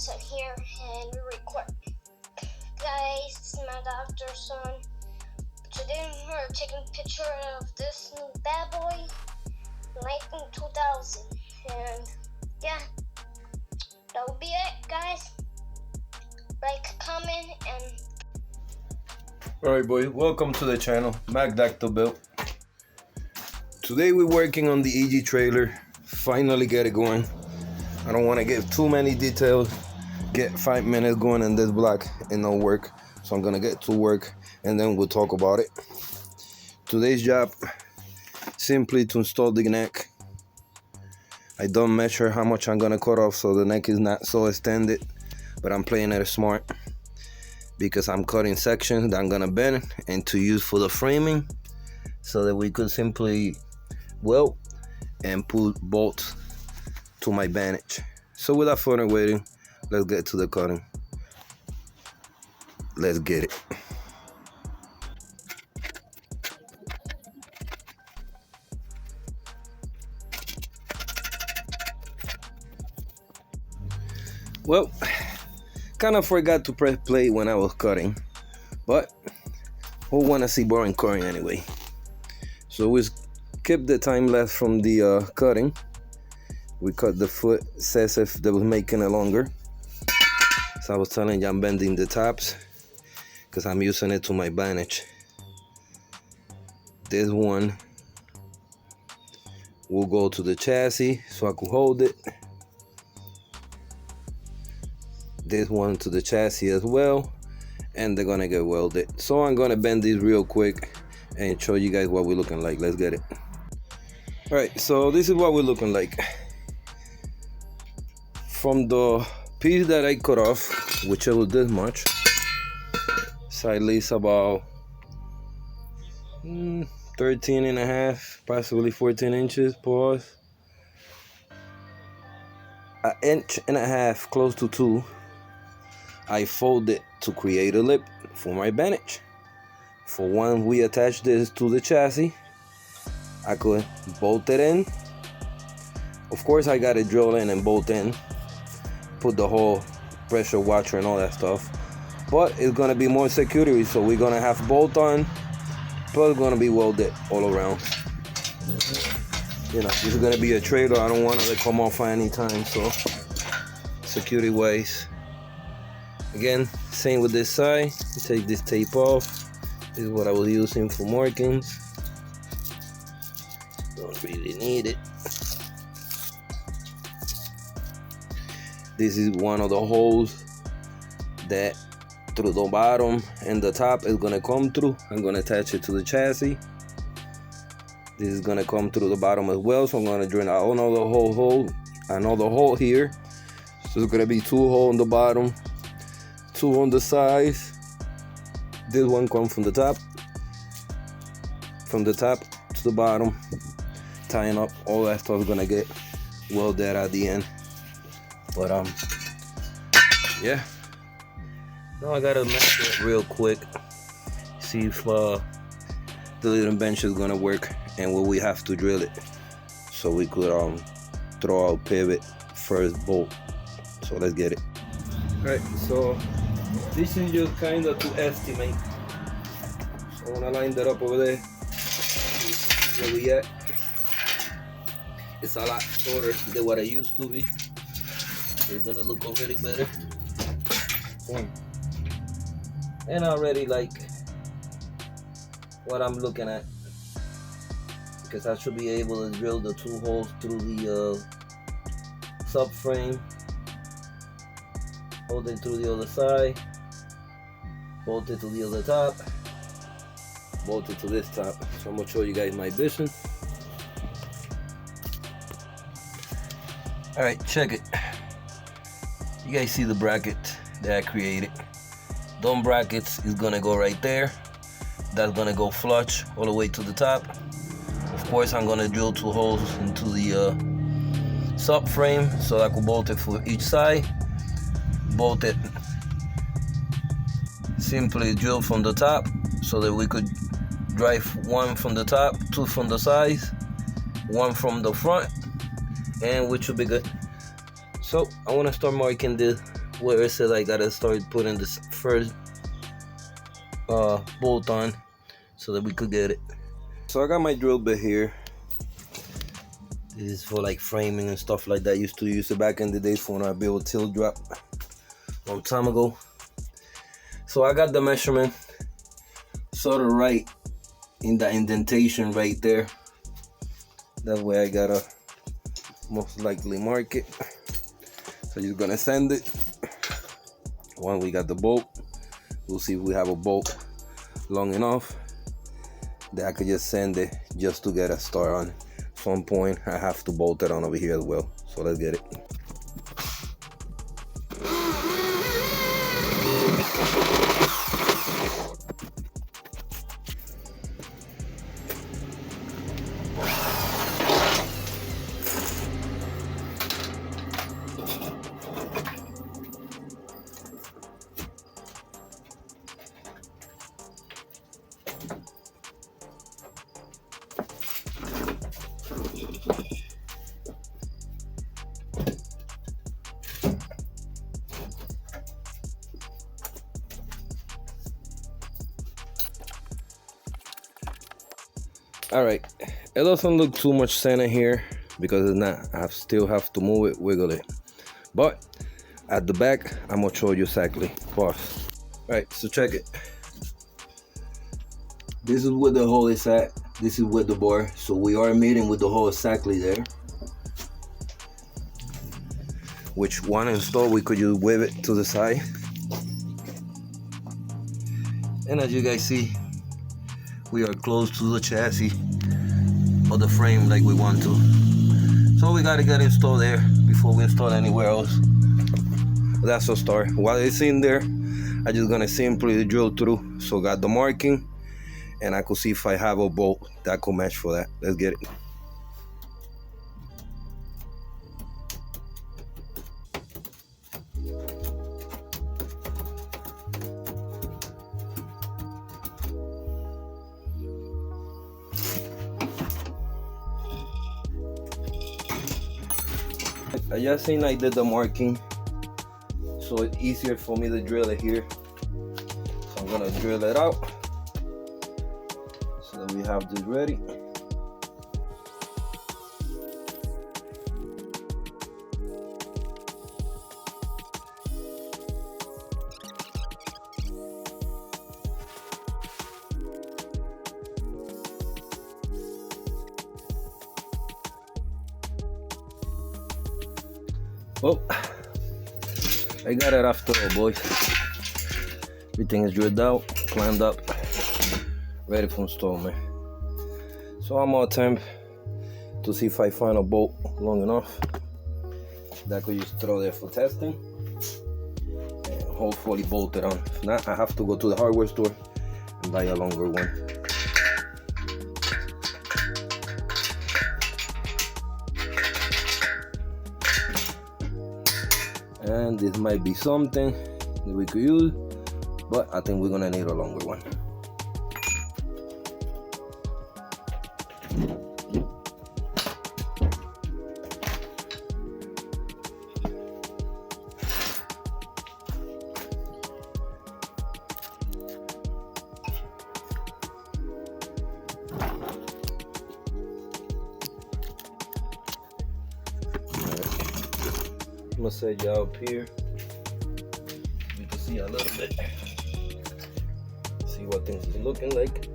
sit here and record. Guys, this is my doctor's son. Today we're taking a picture of this new bad boy, 2000. And yeah, that will be it, guys. Like, comment, and Alright boys, welcome to the channel, Mac Dr. Bill. Today we're working on the EG trailer. Finally get it going. I don't want to give too many details. Get 5 minutes going in this block and no work. So I'm gonna get to work and then we'll talk about it. Today's job, simply to install the neck. I don't measure how much I'm gonna cut off so the neck is not so extended, but I'm playing it smart because I'm cutting sections that I'm gonna bend and to use for the framing so that we could simply weld and put bolts to my bandage. So without further waiting, let's get to the cutting. Let's get it. Well, kind of forgot to press play when I was cutting, but who wanna see boring cutting anyway? So we kept the time lapse from the cutting. We cut the foot as if they was making it longer. So I was telling you I'm bending the tops because I'm using it to my bandage. This one will go to the chassis so I could hold it. This one to the chassis as well, and they're gonna get welded. So I'm gonna bend these real quick and show you guys what we're looking like. Let's get it. All right, so this is what we're looking like. From the piece that I cut off, which was this much, side least about 13 and a half, possibly 14 inches, pause. An inch and a half, close to 2, I fold it to create a lip for my bandage. For when we attach this to the chassis, I could bolt it in. Of course, I got it drilled in and bolt in, put the whole pressure washer and all that stuff, but it's gonna be more security, so we're gonna have bolt on, plus gonna be welded all around. You know, this is gonna be a trailer. I don't want it to come off at any time, so security wise. Again, same with this side. Take this tape off. This is what I was using for markings. Don't really need it. This is one of the holes that through the bottom and the top is gonna come through. I'm gonna attach it to the chassis. This is gonna come through the bottom as well, so I'm gonna drill another hole here. So it's gonna be 2 holes on the bottom, 2 on the sides. This one comes from the top to the bottom, tying up. All that stuff is gonna get welded at the end. But yeah. Now I gotta measure it real quick, see if the little bench is gonna work and will we have to drill it so we could throw out pivot first bolt. So let's get it. Alright, so this is just kind of to estimate. So when I line that up over there, where we at, it's a lot shorter than what I used to be. It's gonna look already better. And I already like what I'm looking at, because I should be able to drill the 2 holes through the subframe, hold it through the other side, bolt it to the other top, bolt it to this top. So I'm gonna show you guys my vision. Alright, check it. You guys see the bracket that I created. Those brackets is gonna go right there. That's gonna go flush all the way to the top. Of course, I'm gonna drill 2 holes into the subframe so I can bolt it for each side. Bolt it. Simply drill from the top so that we could drive 1 from the top, 2 from the sides, 1 from the front, and we should be good. So I want to start marking this where it says I gotta start putting this first bolt on so that we could get it. So I got my drill bit here. This is for like framing and stuff like that. I used to use it back in the days for when I built a till drop a long time ago. So I got the measurement sort of right in the indentation right there. That way I gotta most likely mark it. So you're gonna send it. When we got the bolt, we'll see if we have a bolt long enough that I could just send it just to get a start on. At some point I have to bolt it on over here as well. So let's get it. All right, it doesn't look too much center here because it's not. I still have to move it, wiggle it. But at the back, I'm gonna show you exactly. Pause. All right, so check it. This is where the hole is at. This is where the bar. So we are meeting with the hole exactly there. Which one install, we could just whip it to the side. And as you guys see, we are close to the chassis or the frame like we want to. So we gotta get installed there before we install anywhere else. That's a start. While it's in there, I'm just gonna simply drill through. So got the marking, and I could see if I have a bolt that could match for that. Let's get it. I just seen I did the marking, so it's easier for me to drill it here. So I'm gonna drill it out so that we have this ready. Well, I got it after all, boys. Everything is drilled out, climbed up, ready for installment. So I'm gonna attempt to see if I find a bolt long enough that I could just throw there for testing and hopefully bolt it on. If not, I have to go to the hardware store and buy a longer one. And this might be something that we could use, but I think we're gonna need a longer one. I'm gonna set y'all up here. You can see a little bit. See what things is looking like.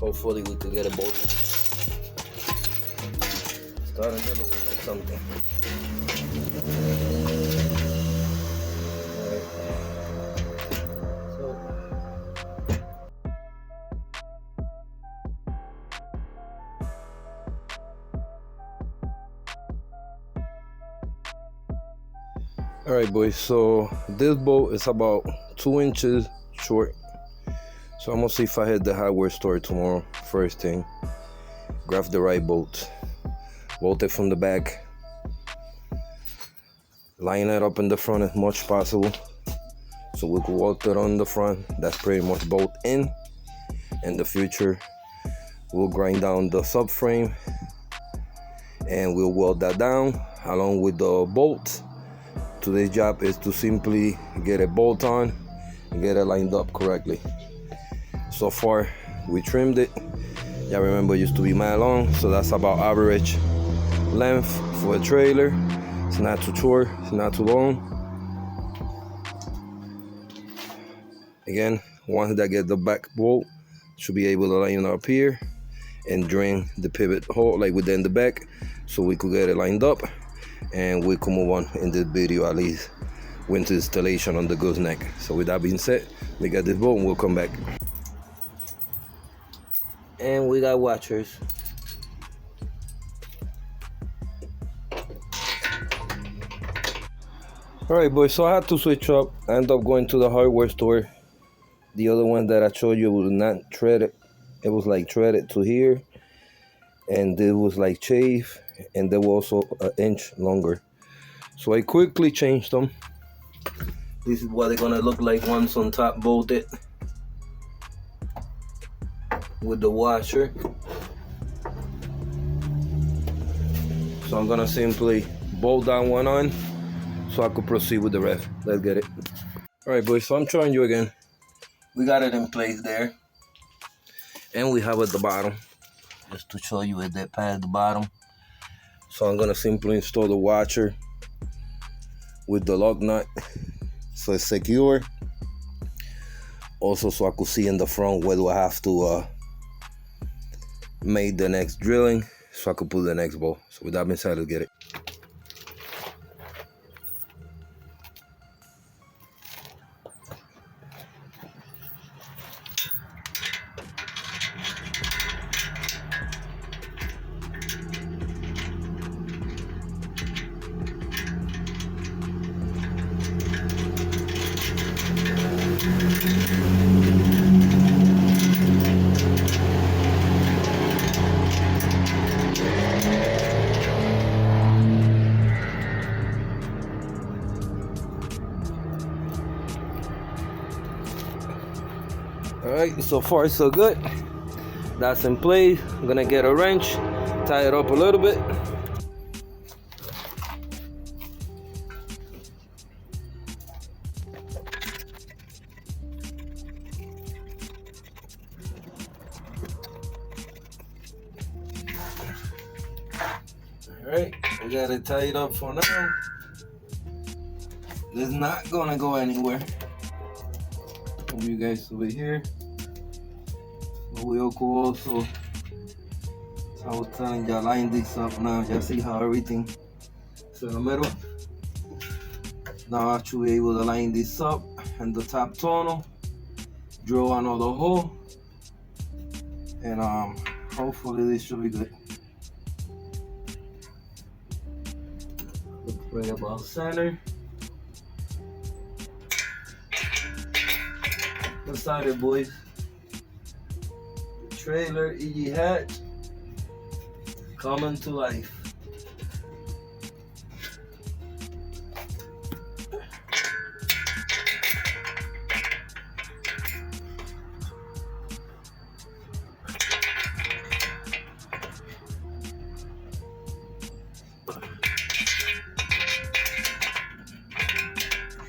Hopefully we could get a bolt. Starting to look like something. Alright boys, so this bolt is about 2 inches short. So I'm gonna see if I hit the hardware store tomorrow, first thing. Grab the right bolt. Bolt it from the back. Line it up in the front as much possible. So we can weld it on the front. That's pretty much bolt in. In the future, we'll grind down the subframe and we'll weld that down along with the bolt Today's job is to simply get a bolt on and get it lined up correctly. So far we trimmed it. Yeah, remember it used to be mile long, so that's about average length for a trailer. It's not too short, it's not too long. Again, once that get the back bolt, should be able to line up here and drain the pivot hole like within the back, so we could get it lined up and we could move on in this video, at least with the installation on the gooseneck. So with that being said, we got this bolt and we'll come back. And we got watchers. Alright boys, so I had to switch up. I ended up going to the hardware store. The other one that I showed you was not threaded. It was like threaded to here, and it was like chafe, and they were also an inch longer. So I quickly changed them. This is what they're gonna look like once on top bolted with the washer. So I'm gonna simply bolt that one on so I could proceed with the rest. Let's get it. Alright boys, so I'm showing you again. We got it in place there. And we have at the bottom, just to show you that past the bottom. So I'm gonna simply install the washer with the lock nut so it's secure. Also, so I could see in the front where do I have to make the next drilling, so I could put the next bolt. So with that being said, let's get it. Alright, so far so good. That's in place. I'm gonna get a wrench, tie it up a little bit. Alright, we got it tied up for now. It's not gonna go anywhere. From you guys over here. But we could also, so I was telling y'all, line this up now. Y'all see how everything is in the middle. Now I should be able to line this up and the top tunnel, drill another hole, and hopefully this should be good. Look right about center. Inside it, boys. The trailer EG hatch coming to life.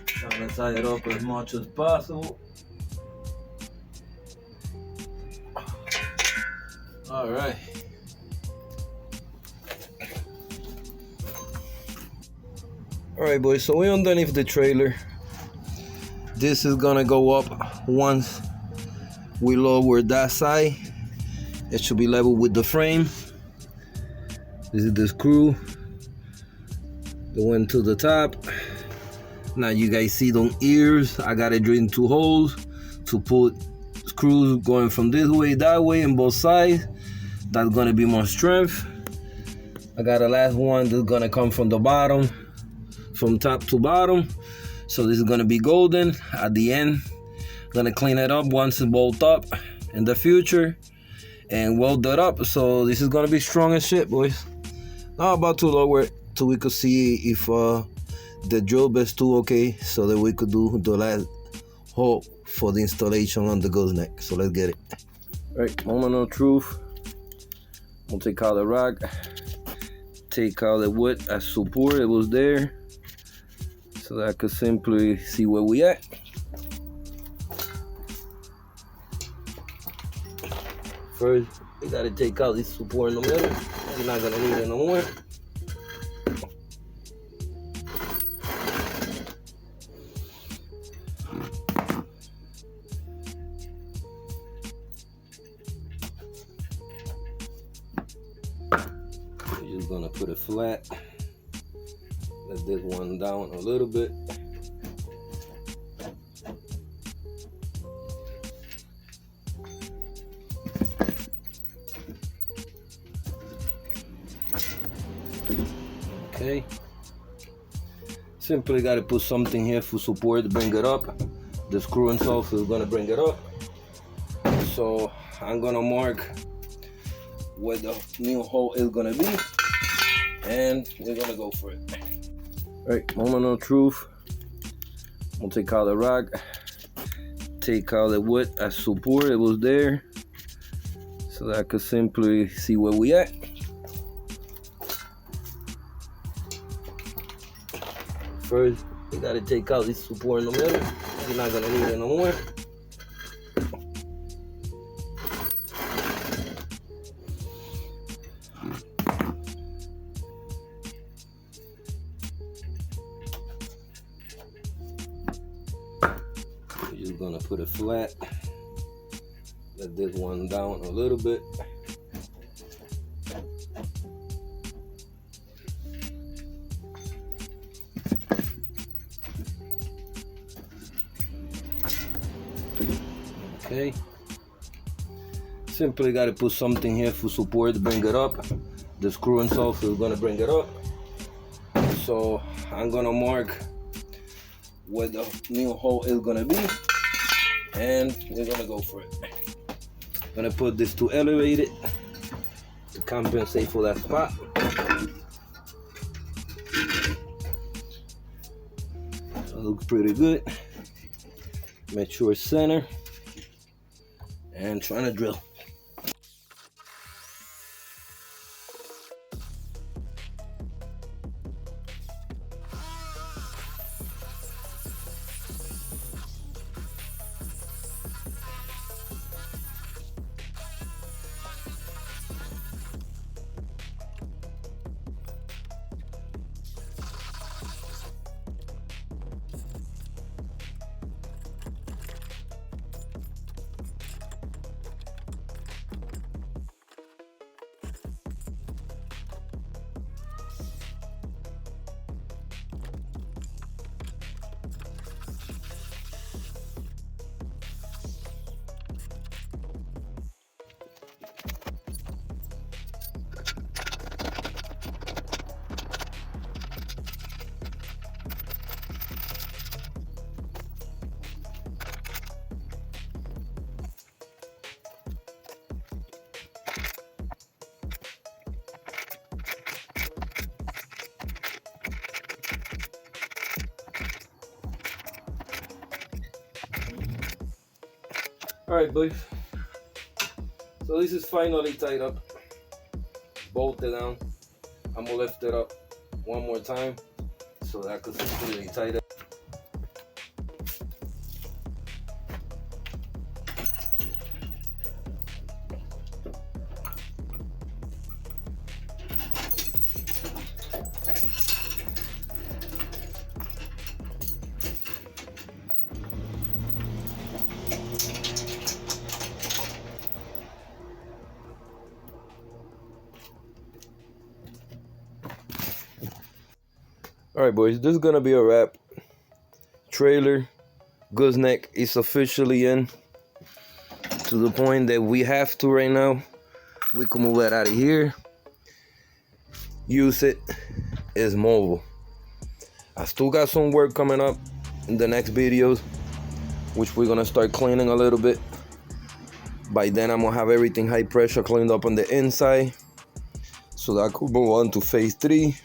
Trying to tie it up as much as possible. All right. All right, boys, so we're underneath the trailer. This is gonna go up once we lower that side. It should be level with the frame. This is the screw that went to the top. Now you guys see them ears. I got it drilled in 2 holes to put screws going from this way, that way, and both sides. That's gonna be more strength. I got a last one that's gonna come from the bottom, from top to bottom. So this is gonna be golden at the end. Gonna clean it up once it's bolted up in the future and weld it up. So this is gonna be strong as shit, boys. Now I'm about to lower it so we could see if the drill bit's too okay, so that we could do the last hole for the installation on the gooseneck. So let's get it. All right, moment of truth. We'll take out the rock, take out the wood as support. It was there. so that I could simply see where we at. First, we gotta take out this support in the middle. We're not gonna need it no more. We're just gonna put it flat. Let this one down a little bit. Okay. Simply got to put something here for support to bring it up. The screw and stuff is gonna bring it up. So I'm gonna mark where the new hole is gonna be, and we're gonna go for it. All right, moment of truth. We'll take out the rock, take out the wood as support. It was there, so that I could simply see where we at. First, we gotta take out this support in the middle. We're not gonna need it no more. We're just gonna put it flat. Let this one down a little bit. Okay. Simply got to put something here for support to bring it up. The screw and stuff is gonna bring it up. So I'm gonna mark where the new hole is gonna be, and we're gonna go for it. Gonna put this to elevate it to compensate for that spot. That looks pretty good. Make sure it's center, and trying to drill. Alright, boys. So this is finally tied up. Bolted down. I'm gonna lift it up one more time so that I can completely tight up. Alright, boys, this is gonna be a wrap. Trailer gooseneck is officially in, to the point that we have to right now. We can move it out of here, use it as mobile. I still got some work coming up in the next videos, which we're gonna start cleaning a little bit. By then I'm gonna have everything high pressure cleaned up on the inside, so that I could move on to phase 3.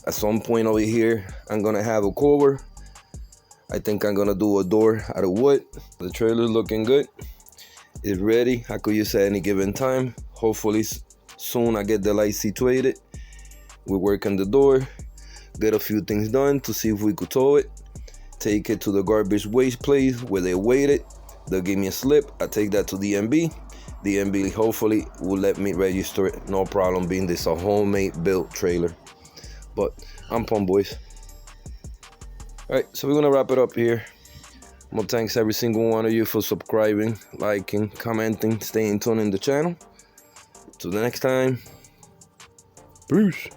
At some point over here, I'm gonna have a cover. I think I'm gonna do a door out of wood. The trailer's looking good. It's ready. I could use it at any given time. Hopefully soon I get the light situated. We work on the door. get a few things done to see if we could tow it, take it to the garbage waste place where they weigh it. They'll give me a slip. I take that to DMB. DMB hopefully will let me register it, no problem, being this a homemade built trailer. But I'm pumped, boys. Alright, so we're gonna wrap it up here. Well, thanks every single one of you for subscribing, liking, commenting, staying tuned in the channel. Till the next time, peace.